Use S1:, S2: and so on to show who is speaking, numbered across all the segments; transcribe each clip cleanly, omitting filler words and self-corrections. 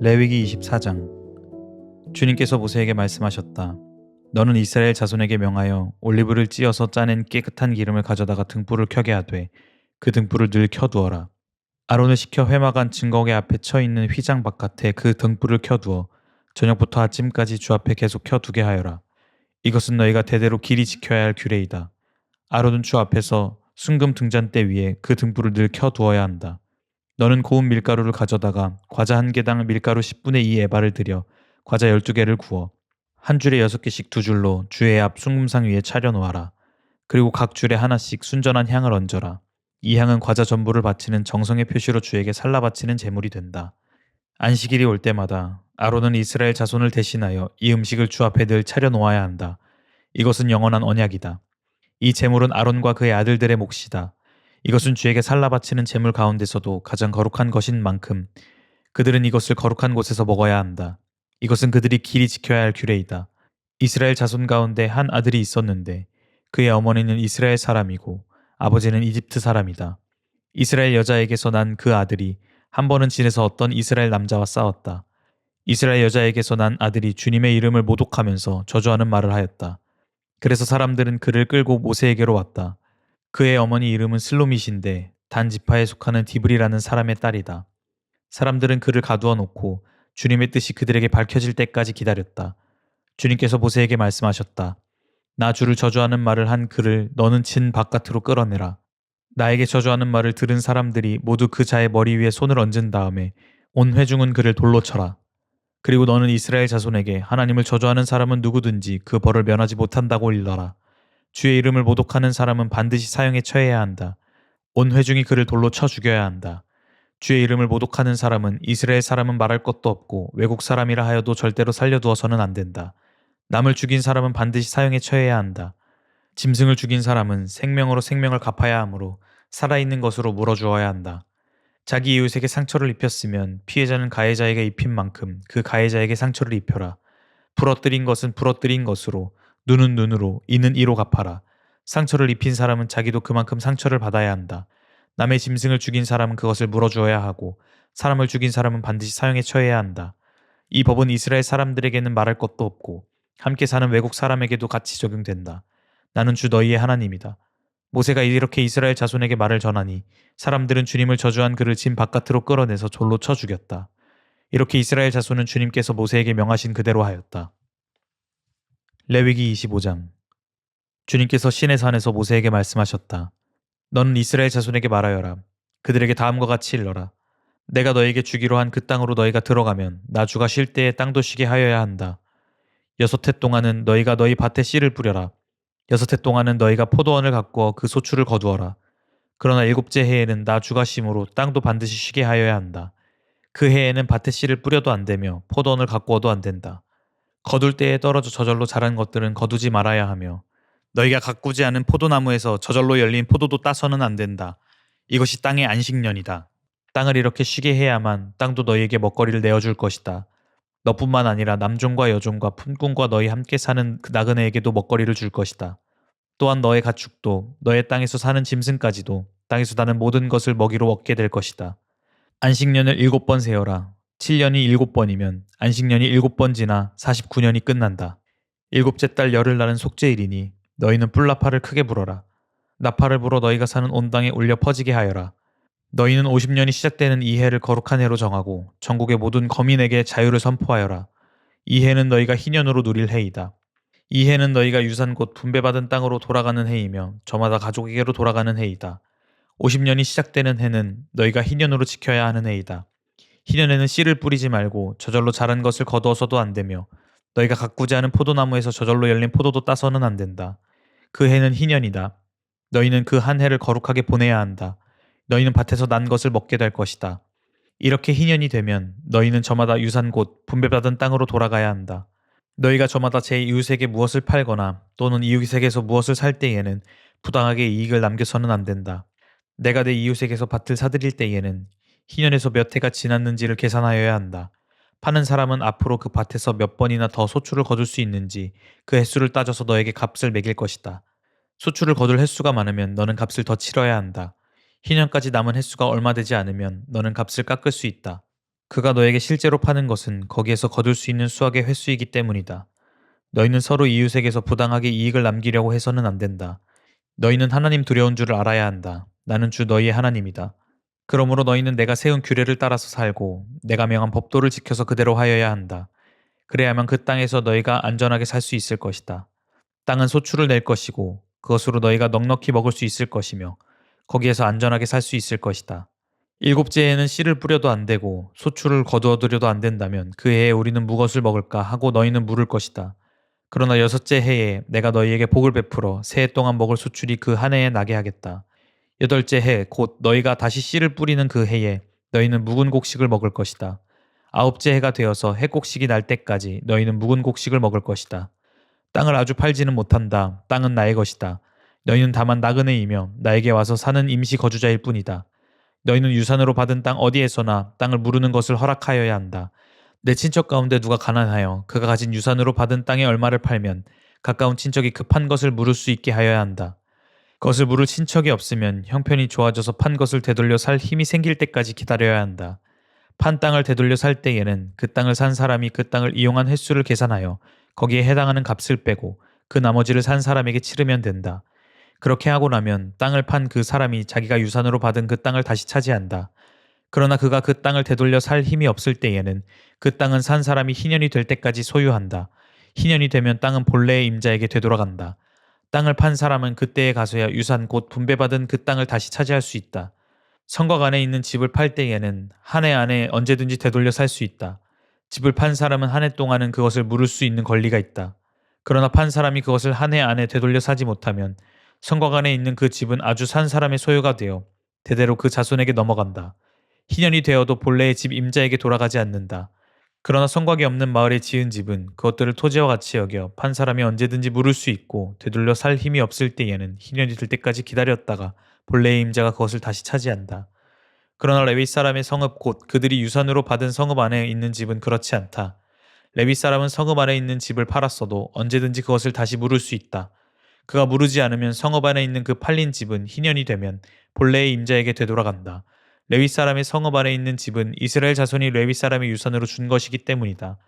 S1: 레위기 24장. 주님께서 모세에게 말씀하셨다. 너는 이스라엘 자손에게 명하여 올리브를 찧어서 짜낸 깨끗한 기름을 가져다가 등불을 켜게 하되 그 등불을 늘 켜두어라. 아론을 시켜 회막안 증거계 앞에 쳐 있는 휘장 바깥에 그 등불을 켜두어 저녁부터 아침까지 주 앞에 계속 켜두게 하여라. 이것은 너희가 대대로 길이 지켜야 할 규례이다. 아론은 주 앞에서 순금 등잔대 위에 그 등불을 늘 켜두어야 한다. 너는 고운 밀가루를 가져다가 과자 한 개당 밀가루 10분의 2 에바를 들여 과자 12개를 구워 한 줄에 6개씩 두 줄로 주의 앞 순금상 위에 차려 놓아라. 그리고 각 줄에 하나씩 순전한 향을 얹어라. 이 향은 과자 전부를 바치는 정성의 표시로 주에게 살라 바치는 제물이 된다. 안식일이 올 때마다 아론은 이스라엘 자손을 대신하여 이 음식을 주 앞에 늘 차려 놓아야 한다. 이것은 영원한 언약이다. 이 제물은 아론과 그의 아들들의 몫이다. 이것은 주에게 살라 바치는 제물 가운데서도 가장 거룩한 것인 만큼 그들은 이것을 거룩한 곳에서 먹어야 한다. 이것은 그들이 길이 지켜야 할 규례이다. 이스라엘 자손 가운데 한 아들이 있었는데 그의 어머니는 이스라엘 사람이고 아버지는 이집트 사람이다. 이스라엘 여자에게서 난 그 아들이 한 번은 진에서 어떤 이스라엘 남자와 싸웠다. 이스라엘 여자에게서 난 아들이 주님의 이름을 모독하면서 저주하는 말을 하였다. 그래서 사람들은 그를 끌고 모세에게로 왔다. 그의 어머니 이름은 슬로밋인데 단 지파에 속하는 디브리라는 사람의 딸이다. 사람들은 그를 가두어 놓고 주님의 뜻이 그들에게 밝혀질 때까지 기다렸다. 주님께서 모세에게 말씀하셨다. 나 주를 저주하는 말을 한 그를 너는 진 바깥으로 끌어내라. 나에게 저주하는 말을 들은 사람들이 모두 그 자의 머리 위에 손을 얹은 다음에 온 회중은 그를 돌로 쳐라. 그리고 너는 이스라엘 자손에게 하나님을 저주하는 사람은 누구든지 그 벌을 면하지 못한다고 일러라. 주의 이름을 모독하는 사람은 반드시 사형에 처해야 한다. 온 회중이 그를 돌로 쳐 죽여야 한다. 주의 이름을 모독하는 사람은 이스라엘 사람은 말할 것도 없고 외국 사람이라 하여도 절대로 살려두어서는 안 된다. 남을 죽인 사람은 반드시 사형에 처해야 한다. 짐승을 죽인 사람은 생명으로 생명을 갚아야 하므로 살아있는 것으로 물어주어야 한다. 자기 이웃에게 상처를 입혔으면 피해자는 가해자에게 입힌 만큼 그 가해자에게 상처를 입혀라. 부러뜨린 것은 부러뜨린 것으로, 눈은 눈으로, 이는 이로 갚아라. 상처를 입힌 사람은 자기도 그만큼 상처를 받아야 한다. 남의 짐승을 죽인 사람은 그것을 물어주어야 하고 사람을 죽인 사람은 반드시 사형에 처해야 한다. 이 법은 이스라엘 사람들에게는 말할 것도 없고 함께 사는 외국 사람에게도 같이 적용된다. 나는 주 너희의 하나님이다. 모세가 이렇게 이스라엘 자손에게 말을 전하니 사람들은 주님을 저주한 그를 진 바깥으로 끌어내서 졸로 쳐 죽였다. 이렇게 이스라엘 자손은 주님께서 모세에게 명하신 그대로 하였다. 레위기 25장. 주님께서 시내산에서 모세에게 말씀하셨다. 너는 이스라엘 자손에게 말하여라. 그들에게 다음과 같이 일러라. 내가 너에게 주기로 한 그 땅으로 너희가 들어가면 나 주가 쉴 때에 땅도 쉬게 하여야 한다. 6해 동안은 너희가 너희 밭에 씨를 뿌려라. 6해 동안은 너희가 포도원을 가꾸어 그 소출을 거두어라. 그러나 7째 해에는 나 주가 쉼으로 땅도 반드시 쉬게 하여야 한다. 그 해에는 밭에 씨를 뿌려도 안 되며 포도원을 가꾸어도 안 된다. 거둘 때에 떨어져 저절로 자란 것들은 거두지 말아야 하며 너희가 가꾸지 않은 포도나무에서 저절로 열린 포도도 따서는 안 된다. 이것이 땅의 안식년이다. 땅을 이렇게 쉬게 해야만 땅도 너희에게 먹거리를 내어줄 것이다. 너뿐만 아니라 남종과 여종과 품꾼과 너희 함께 사는 그 나그네에게도 먹거리를 줄 것이다. 또한 너의 가축도 너의 땅에서 사는 짐승까지도 땅에서 나는 모든 것을 먹이로 얻게 될 것이다. 안식년을 7번 세어라. 7년이 7번이면 안식년이 7번 지나 49년이 끝난다. 7째 달 열흘 날은 속죄일이니 너희는 뿔나팔을 크게 불어라. 나팔을 불어 너희가 사는 온 땅에 울려 퍼지게 하여라. 너희는 50년이 시작되는 이 해를 거룩한 해로 정하고 전국의 모든 거민에게 자유를 선포하여라. 이 해는 너희가 희년으로 누릴 해이다. 이 해는 너희가 유산 곧 분배받은 땅으로 돌아가는 해이며 저마다 가족에게로 돌아가는 해이다. 50년이 시작되는 해는 너희가 희년으로 지켜야 하는 해이다. 희년에는 씨를 뿌리지 말고 저절로 자란 것을 거두어서도 안 되며 너희가 가꾸지 않은 포도나무에서 저절로 열린 포도도 따서는 안 된다. 그 해는 희년이다. 너희는 그 한 해를 거룩하게 보내야 한다. 너희는 밭에서 난 것을 먹게 될 것이다. 이렇게 희년이 되면 너희는 저마다 유산 곧 분배받은 땅으로 돌아가야 한다. 너희가 저마다 제 이웃에게 무엇을 팔거나 또는 이웃에게서 무엇을 살 때에는 부당하게 이익을 남겨서는 안 된다. 내가 내 이웃에게서 밭을 사들일 때에는 희년에서 몇 해가 지났는지를 계산하여야 한다. 파는 사람은 앞으로 그 밭에서 몇 번이나 더 소출을 거둘 수 있는지 그 횟수를 따져서 너에게 값을 매길 것이다. 소출을 거둘 횟수가 많으면 너는 값을 더 치러야 한다. 희년까지 남은 횟수가 얼마 되지 않으면 너는 값을 깎을 수 있다. 그가 너에게 실제로 파는 것은 거기에서 거둘 수 있는 수확의 횟수이기 때문이다. 너희는 서로 이웃에게서 부당하게 이익을 남기려고 해서는 안 된다. 너희는 하나님 두려운 줄을 알아야 한다. 나는 주 너희의 하나님이다. 그러므로 너희는 내가 세운 규례를 따라서 살고 내가 명한 법도를 지켜서 그대로 하여야 한다. 그래야만 그 땅에서 너희가 안전하게 살 수 있을 것이다. 땅은 소출을 낼 것이고 그것으로 너희가 넉넉히 먹을 수 있을 것이며 거기에서 안전하게 살 수 있을 것이다. 일곱째 해에는 씨를 뿌려도 안 되고 소출을 거두어들여도 안 된다면 그 해에 우리는 무엇을 먹을까 하고 너희는 물을 것이다. 그러나 여섯째 해에 내가 너희에게 복을 베풀어 새 해 동안 먹을 소출이 그 한 해에 나게 하겠다. 여덟째 해 곧 너희가 다시 씨를 뿌리는 그 해에 너희는 묵은 곡식을 먹을 것이다. 아홉째 해가 되어서 해곡식이 날 때까지 너희는 묵은 곡식을 먹을 것이다. 땅을 아주 팔지는 못한다. 땅은 나의 것이다. 너희는 다만 나그네이며 나에게 와서 사는 임시 거주자일 뿐이다. 너희는 유산으로 받은 땅 어디에서나 땅을 무르는 것을 허락하여야 한다. 내 친척 가운데 누가 가난하여 그가 가진 유산으로 받은 땅의 얼마를 팔면 가까운 친척이 그 판 것을 물을 수 있게 하여야 한다. 그것을 물을 친척이 없으면 형편이 좋아져서 판 것을 되돌려 살 힘이 생길 때까지 기다려야 한다. 판 땅을 되돌려 살 때에는 그 땅을 산 사람이 그 땅을 이용한 횟수를 계산하여 거기에 해당하는 값을 빼고 그 나머지를 산 사람에게 치르면 된다. 그렇게 하고 나면 땅을 판 그 사람이 자기가 유산으로 받은 그 땅을 다시 차지한다. 그러나 그가 그 땅을 되돌려 살 힘이 없을 때에는 그 땅은 산 사람이 희년이 될 때까지 소유한다. 희년이 되면 땅은 본래의 임자에게 되돌아간다. 땅을 판 사람은 그때에 가서야 유산 곧 분배받은 그 땅을 다시 차지할 수 있다. 성곽 안에 있는 집을 팔 때에는 한 해 안에 언제든지 되돌려 살 수 있다. 집을 판 사람은 한 해 동안은 그것을 물을 수 있는 권리가 있다. 그러나 판 사람이 그것을 한 해 안에 되돌려 사지 못하면 성곽 안에 있는 그 집은 아주 산 사람의 소유가 되어 대대로 그 자손에게 넘어간다. 희년이 되어도 본래의 집 임자에게 돌아가지 않는다. 그러나 성곽이 없는 마을에 지은 집은 그것들을 토지와 같이 여겨 판 사람이 언제든지 물을 수 있고 되돌려 살 힘이 없을 때에는 희년이 될 때까지 기다렸다가 본래의 임자가 그것을 다시 차지한다. 그러나 레위 사람의 성읍 곧 그들이 유산으로 받은 성읍 안에 있는 집은 그렇지 않다. 레위 사람은 성읍 안에 있는 집을 팔았어도 언제든지 그것을 다시 물을 수 있다. 그가 무르지 않으면 성읍 안에 있는 그 팔린 집은 희년이 되면 본래의 임자에게 되돌아간다. 레위 사람의 성읍 안에 있는 집은 이스라엘 자손이 레위 사람의 유산으로 준 것이기 때문이다.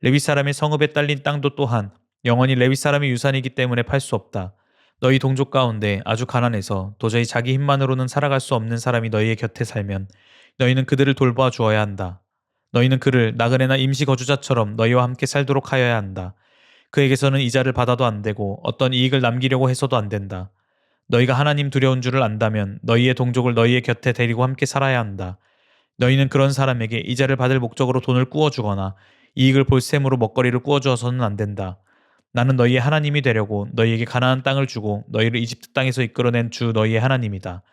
S1: 레위 사람의 성읍에 딸린 땅도 또한 영원히 레위 사람의 유산이기 때문에 팔 수 없다. 너희 동족 가운데 아주 가난해서 도저히 자기 힘만으로는 살아갈 수 없는 사람이 너희의 곁에 살면 너희는 그들을 돌보아 주어야 한다. 너희는 그를 나그네나 임시 거주자처럼 너희와 함께 살도록 하여야 한다. 그에게서는 이자를 받아도 안 되고 어떤 이익을 남기려고 해서도 안 된다. 너희가 하나님 두려운 줄을 안다면 너희의 동족을 너희의 곁에 데리고 함께 살아야 한다. 너희는 그런 사람에게 이자를 받을 목적으로 돈을 꾸어주거나 이익을 볼 셈으로 먹거리를 꾸어주어서는 안 된다. 나는 너희의 하나님이 되려고 너희에게 가나안 땅을 주고 너희를 이집트 땅에서 이끌어낸 주 너희의 하나님이다.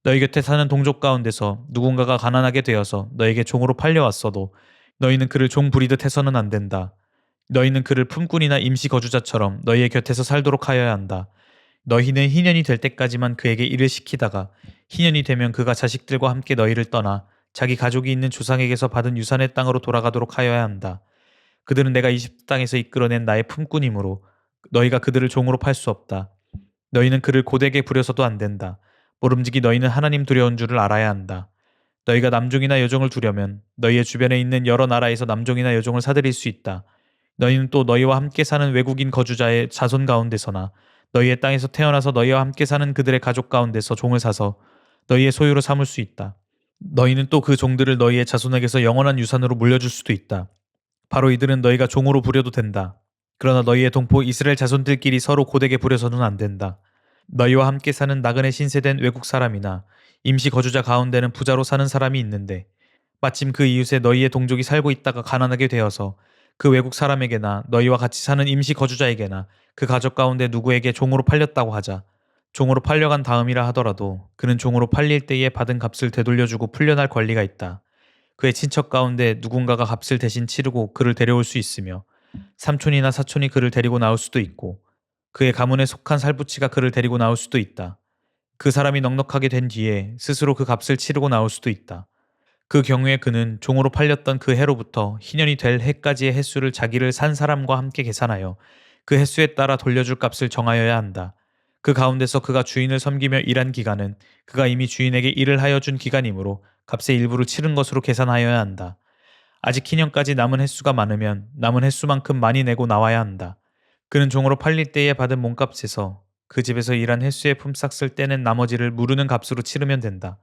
S1: 너희 곁에 사는 동족 가운데서 누군가가 가난하게 되어서 너에게 종으로 팔려왔어도 너희는 그를 종 부리듯 해서는 안 된다. 너희는 그를 품꾼이나 임시 거주자처럼 너희의 곁에서 살도록 하여야 한다. 너희는 희년이 될 때까지만 그에게 일을 시키다가 희년이 되면 그가 자식들과 함께 너희를 떠나 자기 가족이 있는 조상에게서 받은 유산의 땅으로 돌아가도록 하여야 한다. 그들은 내가 이집트 땅에서 이끌어낸 나의 품꾼이므로 너희가 그들을 종으로 팔 수 없다. 너희는 그를 고되게 부려서도 안 된다. 모름지기 너희는 하나님 두려운 줄을 알아야 한다. 너희가 남종이나 여종을 두려면 너희의 주변에 있는 여러 나라에서 남종이나 여종을 사들일 수 있다. 너희는 또 너희와 함께 사는 외국인 거주자의 자손 가운데서나 너희의 땅에서 태어나서 너희와 함께 사는 그들의 가족 가운데서 종을 사서 너희의 소유로 삼을 수 있다. 너희는 또 그 종들을 너희의 자손에게서 영원한 유산으로 물려줄 수도 있다. 바로 이들은 너희가 종으로 부려도 된다. 그러나 너희의 동포 이스라엘 자손들끼리 서로 고되게 부려서는 안 된다. 너희와 함께 사는 나그네 신세된 외국 사람이나 임시 거주자 가운데는 부자로 사는 사람이 있는데 마침 그 이웃에 너희의 동족이 살고 있다가 가난하게 되어서 그 외국 사람에게나 너희와 같이 사는 임시 거주자에게나 그 가족 가운데 누구에게 종으로 팔렸다고 하자. 종으로 팔려간 다음이라 하더라도 그는 종으로 팔릴 때에 받은 값을 되돌려주고 풀려날 권리가 있다. 그의 친척 가운데 누군가가 값을 대신 치르고 그를 데려올 수 있으며 삼촌이나 사촌이 그를 데리고 나올 수도 있고 그의 가문에 속한 살부치가 그를 데리고 나올 수도 있다. 그 사람이 넉넉하게 된 뒤에 스스로 그 값을 치르고 나올 수도 있다. 그 경우에 그는 종으로 팔렸던 그 해로부터 희년이 될 해까지의 횟수를 자기를 산 사람과 함께 계산하여 그 횟수에 따라 돌려줄 값을 정하여야 한다. 그 가운데서 그가 주인을 섬기며 일한 기간은 그가 이미 주인에게 일을 하여 준 기간이므로 값의 일부를 치른 것으로 계산하여야 한다. 아직 희년까지 남은 횟수가 많으면 남은 횟수만큼 많이 내고 나와야 한다. 그는 종으로 팔릴 때에 받은 몸값에서 그 집에서 일한 횟수의 품삯을 떼는 나머지를 무르는 값으로 치르면 된다.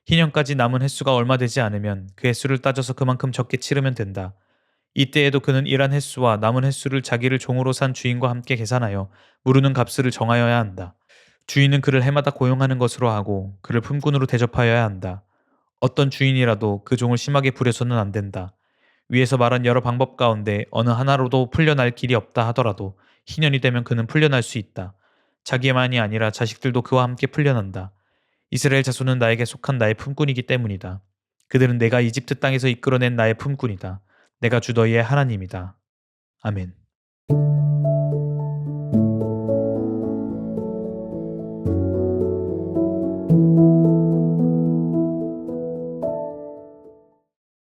S1: 희년까지 남은 횟수가 얼마 되지 않으면 그 횟수를 따져서 그만큼 적게 치르면 된다. 이때에도 그는 일한 횟수와 남은 횟수를 자기를 종으로 산 주인과 함께 계산하여 무르는 값을 정하여야 한다. 주인은 그를 해마다 고용하는 것으로 하고 그를 품꾼으로 대접하여야 한다. 어떤 주인이라도 그 종을 심하게 부려서는 안 된다. 위에서 말한 여러 방법 가운데 어느 하나로도 풀려날 길이 없다 하더라도 희년이 되면 그는 풀려날 수 있다. 자기만이 아니라 자식들도 그와 함께 풀려난다. 이스라엘 자손은 나에게 속한 나의 품꾼이기 때문이다. 그들은 내가 이집트 땅에서 이끌어낸 나의 품꾼이다. 내가 주 너희의 하나님이다. 아멘.